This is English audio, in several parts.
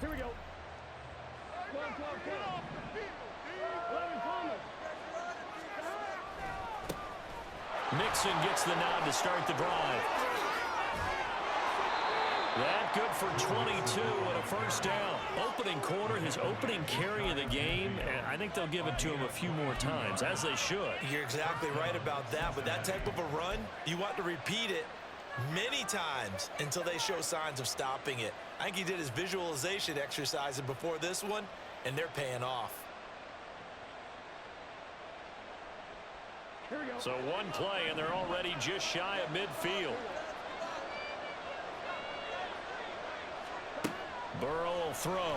Here we go. Go. 11 Palmer. Mixon gets the nod to start the drive. That good for 22 and a first down. Opening quarter, his opening carry of the game, and I think they'll give it to him a few more times, as they should. You're exactly right about that. With that type of a run, you want to repeat it many times until they show signs of stopping it. I think he did his visualization exercises before this one, and they're paying off. Here we go. So one play, and they're already just shy of midfield. Burrow will throw.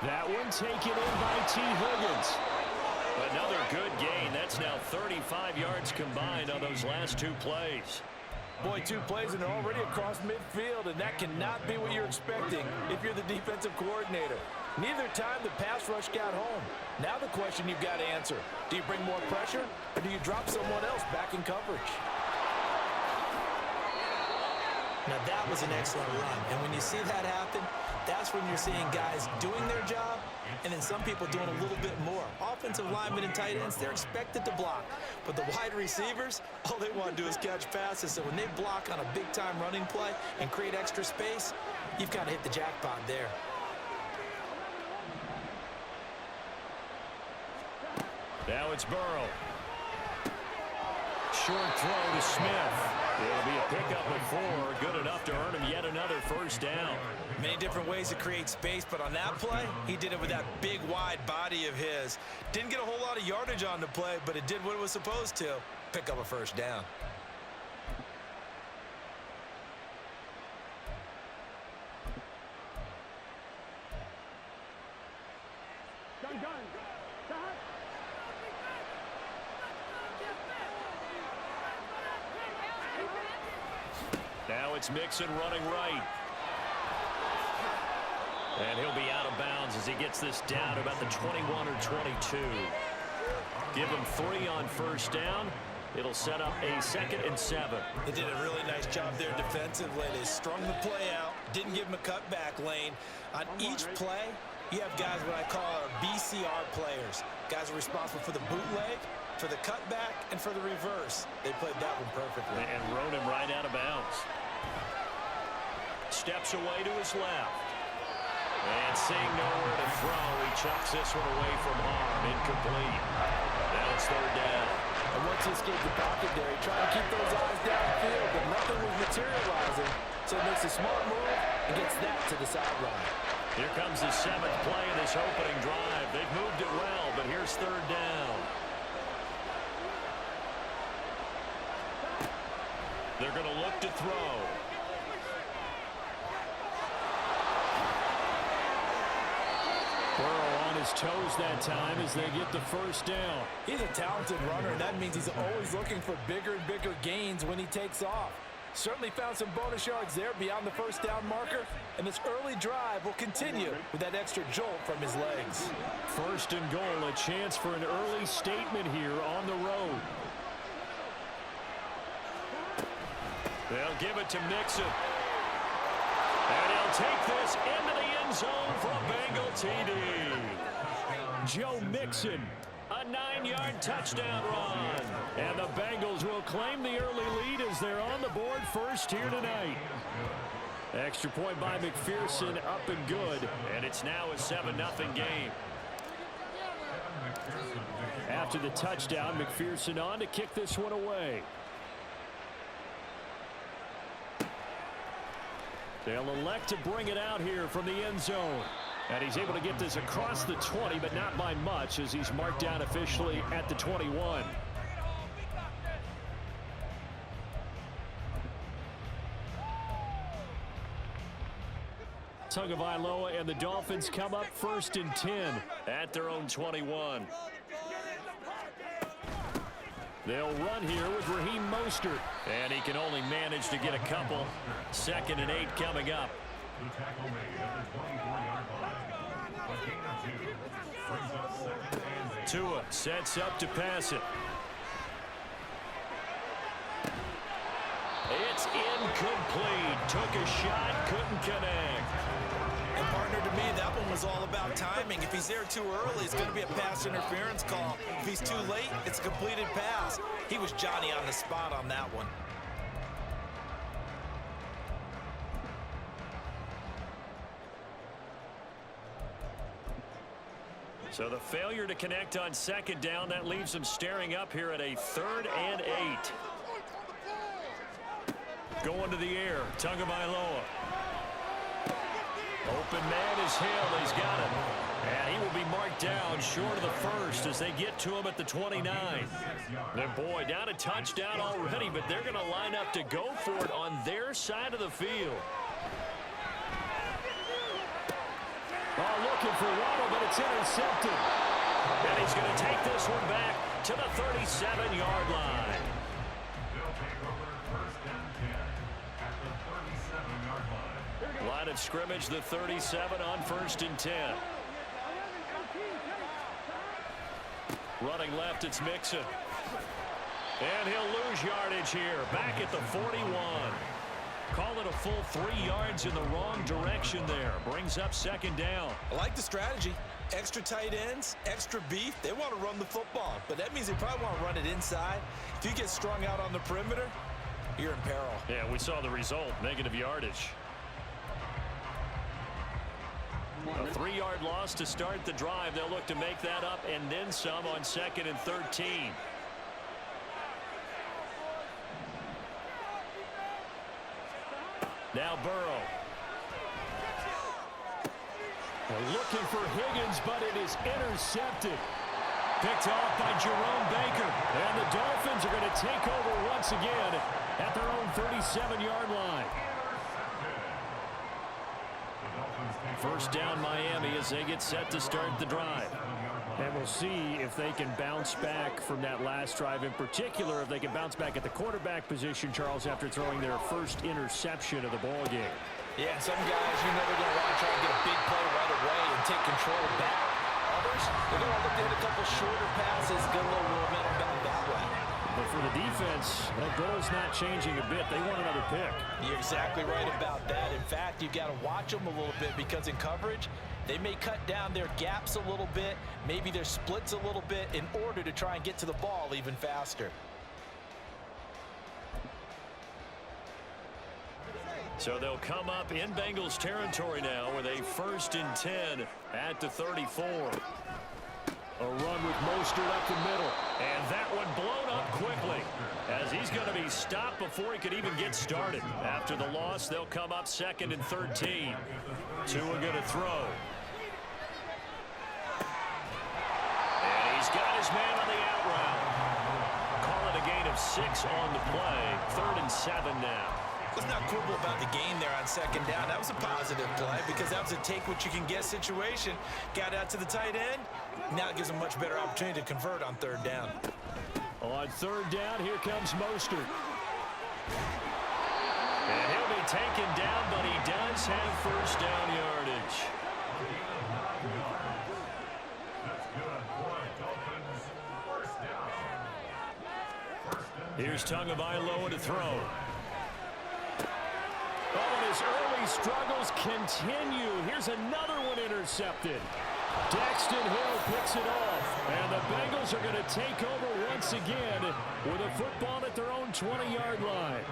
That one taken in by T. Higgins. Another good gain. That's now 35 yards combined on those last two plays. Boy, 2 plays and they're already across midfield, and that cannot be what you're expecting if you're the defensive coordinator. Neither time the pass rush got home. Now the question you've got to answer, do you bring more pressure or do you drop someone else back in coverage? Now, that was an excellent run. And when you see that happen, that's when you're seeing guys doing their job and then some people doing a little bit more. Offensive linemen and tight ends, they're expected to block. But the wide receivers, all they want to do is catch passes. So when they block on a big-time running play and create extra space, you've got to hit the jackpot there. Now it's Burrow. Short throw to Smith. It'll be a pickup of 4, good enough to earn him yet another first down. Many different ways to create space, but on that play, he did it with that big, wide body of his. Didn't get a whole lot of yardage on the play, but it did what it was supposed to, pick up a first down. Done. Now it's Mixon running right. And he'll be out of bounds as he gets this down to about the 21 or 22. Give him 3 on first down. It'll set up a 2nd and 7. They did a really nice job there defensively. They strung the play out, didn't give him a cutback lane. On each play, you have guys what I call our BCR players. Guys are responsible for the bootleg, for the cutback, and for the reverse. They played that one perfectly. And rode him right out of bounds. Steps away to his left. And seeing nowhere to throw, he chucks this one away from harm. Incomplete. Now it's 3rd down. And once he escaped the pocket there, he tried to keep those eyes downfield, but nothing was materializing. So he makes a smart move and gets that to the sideline. Here comes the 7th play of this opening drive. They've moved it well, but here's 3rd down. They're going to look to throw. Burrow on his toes that time as they get the first down. He's a talented runner, and that means he's always looking for bigger and bigger gains when he takes off. Certainly found some bonus yards there beyond the first down marker, and this early drive will continue with that extra jolt from his legs. 1st and goal, a chance for an early statement here on the road. They'll give it to Mixon. And he'll take this into the end zone for a Bengal TD. Joe Mixon, a 9-yard touchdown run. And the Bengals will claim the early lead as they're on the board first here tonight. Extra point by McPherson, up and good. And it's now a 7-0 game. After the touchdown, McPherson on to kick this one away. They'll elect to bring it out here from the end zone. And he's able to get this across the 20, but not by much as he's marked down officially at the 21. Tagovailoa and the Dolphins come up 1st and 10 at their own 21. They'll run here with Raheem Mostert. And he can only manage to get a couple. 2nd and 8 coming up. Tua sets up to pass it. It's incomplete. Took a shot, couldn't connect. And partner, to me, that one was all about timing. If he's there too early, it's going to be a pass interference call. If he's too late, it's a completed pass. He was Johnny on the spot on that one. So the failure to connect on second down, that leaves them staring up here at a 3rd and 8. Going to the air, Tagovailoa. Open man is Hill. He's got it. And he will be marked down short of the first as they get to him at the 29. And boy, down a touchdown already, but they're going to line up to go for it on their side of the field. Oh, looking for Waddle, but it's intercepted. And he's going to take this one back to the 37-yard line. Line of scrimmage, the 37 on 1st and 10. Running left, it's Mixon. And he'll lose yardage here. Back at the 41. Call it a full 3 yards in the wrong direction there. Brings up 2nd down. I like the strategy. Extra tight ends, extra beef. They want to run the football, but that means they probably want to run it inside. If you get strung out on the perimeter, you're in peril. Yeah, we saw the result. Negative yardage. A 3-yard loss to start the drive. They'll look to make that up and then some on 2nd and 13. Now Burrow. Looking for Higgins, but it is intercepted. Picked off by Jerome Baker. And the Dolphins are going to take over once again at their own 37-yard line. First down Miami as they get set to start the drive. And we'll see if they can bounce back from that last drive, in particular if they can bounce back at the quarterback position, Charles, after throwing their first interception of the ball game. Yeah, and some guys, you know, they're going to want to try and get a big play right away and take control back. Others, they're going to look to hit a couple shorter passes, get a little momentum back that way. But for the defense, that goal's not changing a bit. They want another pick. You're exactly right about that. In fact, you've got to watch them a little bit because in coverage, they may cut down their gaps a little bit, maybe their splits a little bit in order to try and get to the ball even faster. So they'll come up in Bengals territory now with a 1st and 10 at the 34. A run with Mostert up the middle. And that one blown up quickly as he's going to be stopped before he could even get started. After the loss, they'll come up 2nd and 13. Tua going to throw. And he's got his man on the out route. Call it a gain of 6 on the play. 3rd and 7 now. Let's not quibble about the gain there on 2nd down. That was a positive play because that was a take-what-you-can-get situation. Got out to the tight end. Now it gives them much better opportunity to convert on 3rd down. On 3rd down, here comes Mostert. And he'll be taken down, but he does have 1st down yardage. Here's Tagovailoa to throw. Oh, and his early struggles continue. Here's another one intercepted. Daxton Hill picks it off. And the Bengals are going to take over once again with a football at their own 20-yard line.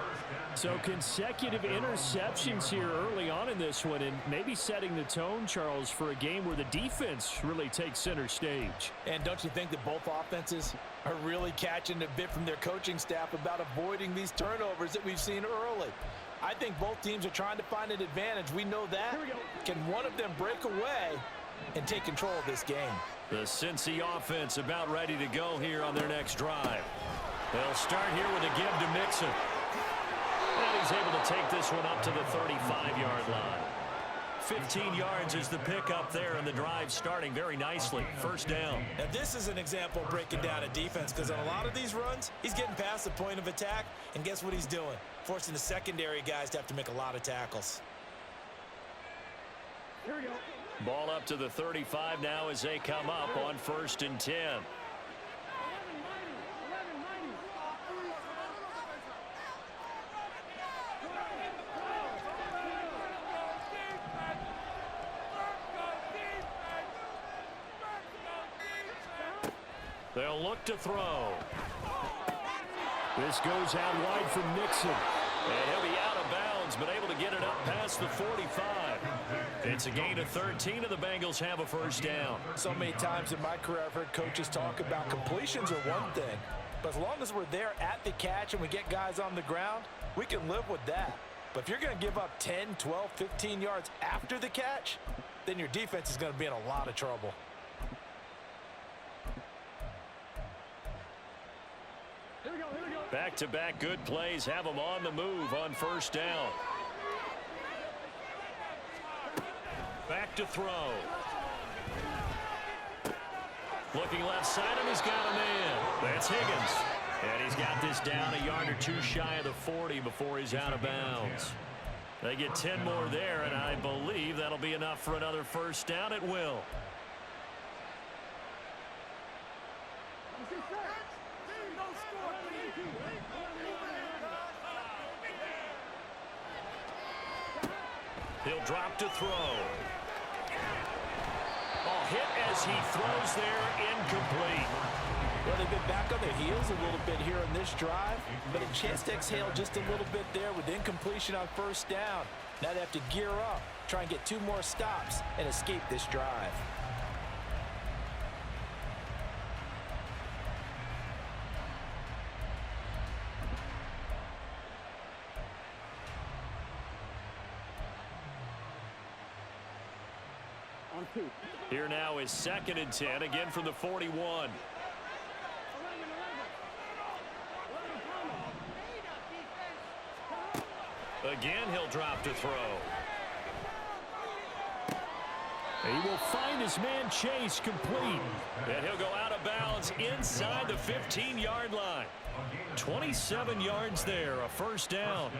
So consecutive interceptions here early on in this one, and maybe setting the tone, Charles, for a game where the defense really takes center stage. And don't you think that both offenses are really catching a bit from their coaching staff about avoiding these turnovers that we've seen early? I think both teams are trying to find an advantage. We know that. Here we go. Can one of them break away and take control of this game? The Cincy offense about ready to go here on their next drive. They'll start here with a give to Mixon. And he's able to take this one up to the 35-yard line. 15 yards is the pickup there, and the drive starting very nicely. 1st down. Now, this is an example of breaking down a defense because on a lot of these runs, he's getting past the point of attack, and guess what he's doing? Forcing the secondary guys to have to make a lot of tackles. Here we go. Ball up to the 35 now as they come up on 1st and 10. They'll look to throw. This goes out wide from Nixon. And he'll be out of bounds, but able to get it up past the 45. It's a gain of 13, and the Bengals have a first down. So many times in my career I've heard coaches talk about completions are one thing, but as long as we're there at the catch and we get guys on the ground, we can live with that. But if you're going to give up 10, 12, 15 yards after the catch, then your defense is going to be in a lot of trouble. Back-to-back good plays have them on the move on first down. Back to throw. Looking left side, and he's got a man. That's Higgins. And he's got this down a yard or two shy of the 40 before he's out of bounds. They get 10 more there, and I believe that'll be enough for another first down. It will. He'll drop to throw. Oh, hit as he throws there, incomplete. Well, they've been back on their heels a little bit here in this drive, but a chance to exhale just a little bit there with incompletion on first down. Now they have to gear up, try and get 2 more stops, and escape this drive. Here now is 2nd and 10, again from the 41. Again, he'll drop to throw. He will find his man Chase complete. And he'll go out of bounds inside the 15-yard line. 27 yards there, a first down.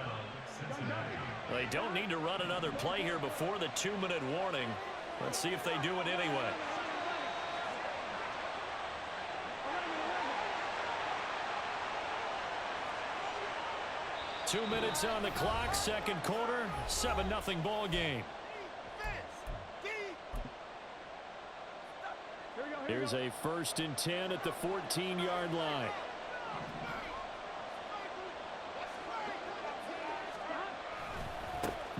They don't need to run another play here before the 2-minute warning. Let's see if they do it anyway. Two minutes on the clock, second quarter, 7-0 ball game. Here's a 1st and 10 at the 14-yard line.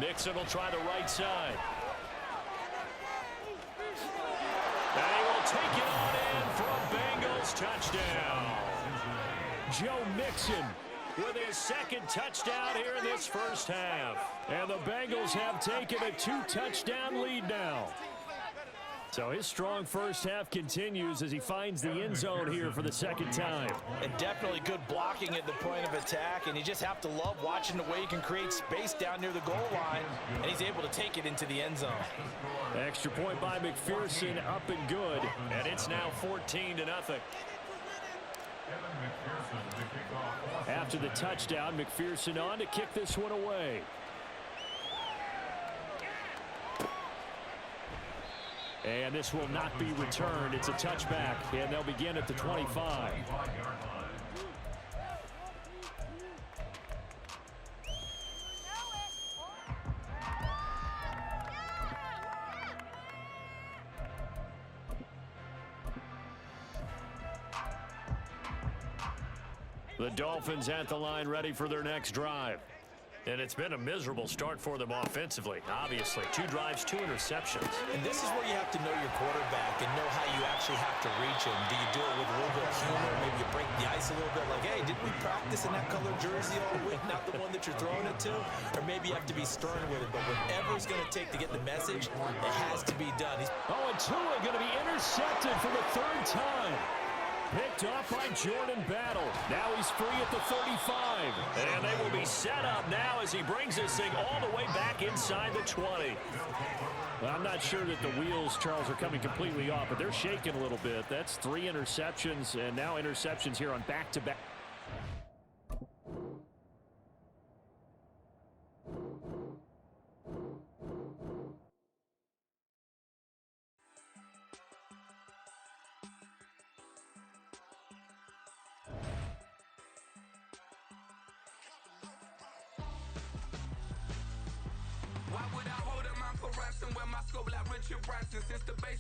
Nixon will try the right side. And he will take it on in for a Bengals touchdown. Joe Mixon with his 2nd touchdown here in this first half. and the Bengals have taken a 2-touchdown lead now. So his strong first half continues as he finds the end zone here for the 2nd time. And definitely good blocking at the point of attack, and you just have to love watching the way he can create space down near the goal line, and he's able to take it into the end zone. Extra point by McPherson, up and good. And it's now 14-0. After the touchdown, McPherson on to kick this one away. And this will not be returned. It's a touchback, and they'll begin at the 25. The Dolphins at the line ready for their next drive. And it's been a miserable start for them offensively. Obviously, 2 drives, 2 interceptions. And this is where you have to know your quarterback and know how you actually have to reach him. Do you do it with a little bit of humor? Maybe you break the ice a little bit like, hey, didn't we practice in that color jersey all week, not the one that you're throwing it to? Or maybe you have to be stern with it. But whatever it's going to take to get the message, it has to be done. Oh, and Tua going to be intercepted for the 3rd time. Picked off by Jordan Battle. Now he's free at the 35. And they will be set up now as he brings this thing all the way back inside the 20. Well, I'm not sure that the wheels, Charles, are coming completely off, but they're shaking a little bit. That's 3 interceptions, and now interceptions here on back-to-back. Why would I hold up my ransom when my scope like Richard Branson since the basement?